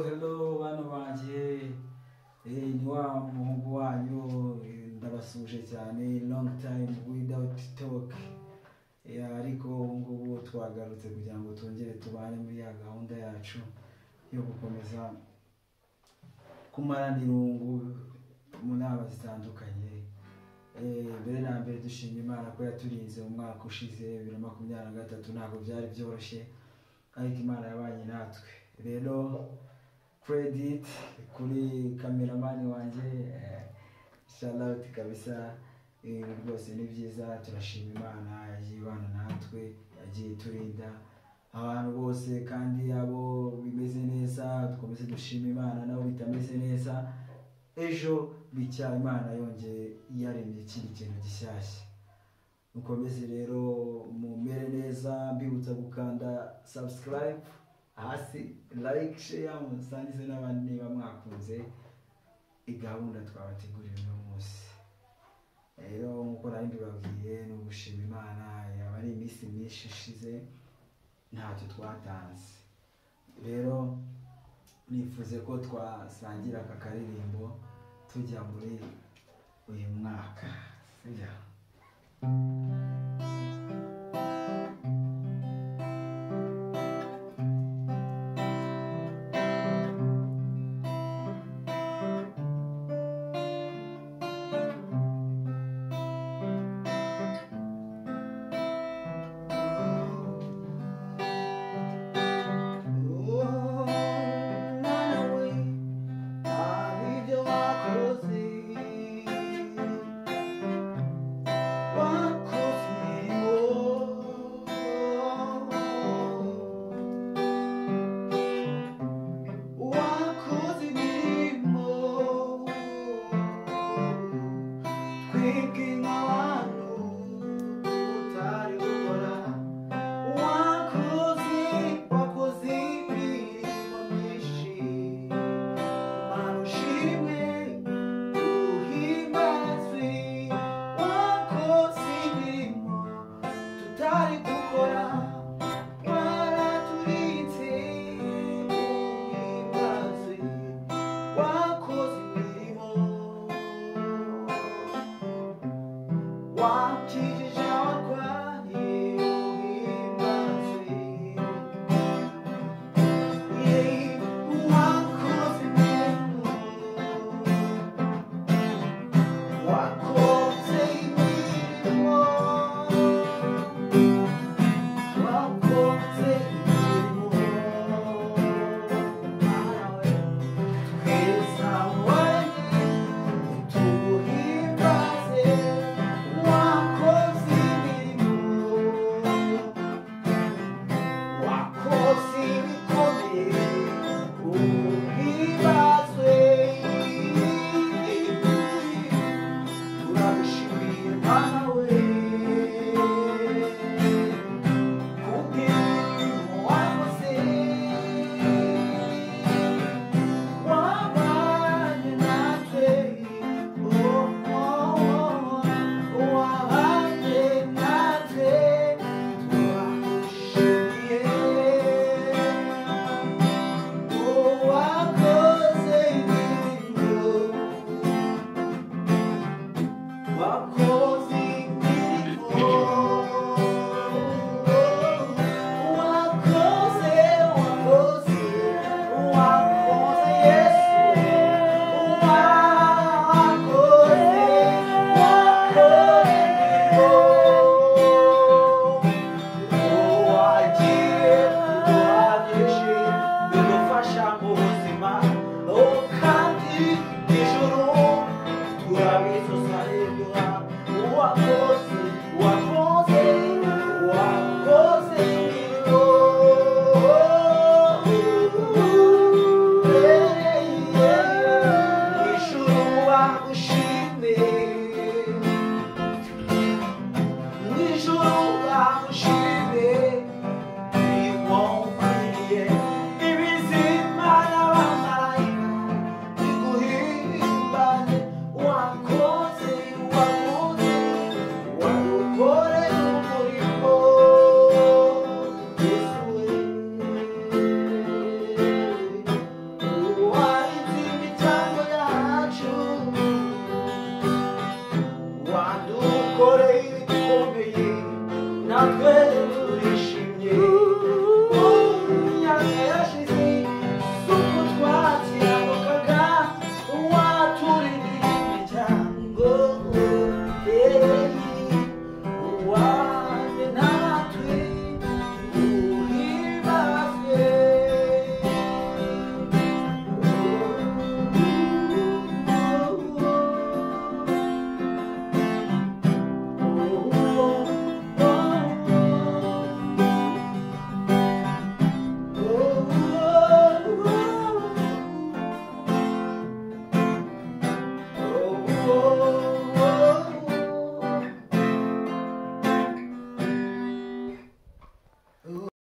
Hello bano banje ni wa muhungu wanyu ndabasuje cyane long time without talk ariko ngubu twagarutse kugira ngo tongere tubane muri ya gahunda yacu yo gukomeza kumarana irungu mu nama zitandukanye. Mbere na mbere dushimye Imana ko yaturinze mu mwaka ushize 2023 ntabwo byari byoroshye ariko Imana yabanye natwe. Rero credit kuri cameraman wanje shout out kabisa, rwose ni byiza, turashima Imana yagiye ibana natwe, yagiye turinda abantu bose, kandi abo bimeze neza dukomeze dushima Imana, nabo bitameze neza ejo bicya Imana yongeye yaremye ikindi kintu gishyashya. Mukomeze rero mumere neza, mbibutsa gukanda subscribe hasi, like, share, musangize n'abandi niba mwakunze igahunda twabateguriye uno munsi. Rero nkuko nari mbibabwiye no gushima Imana, yaba ari iminsi myinshi ishize ntacyo twatanze. Rero nifuze ko twasangira aka karirimbo tujya muri uyu mwaka. Sijya wakoze ushimwe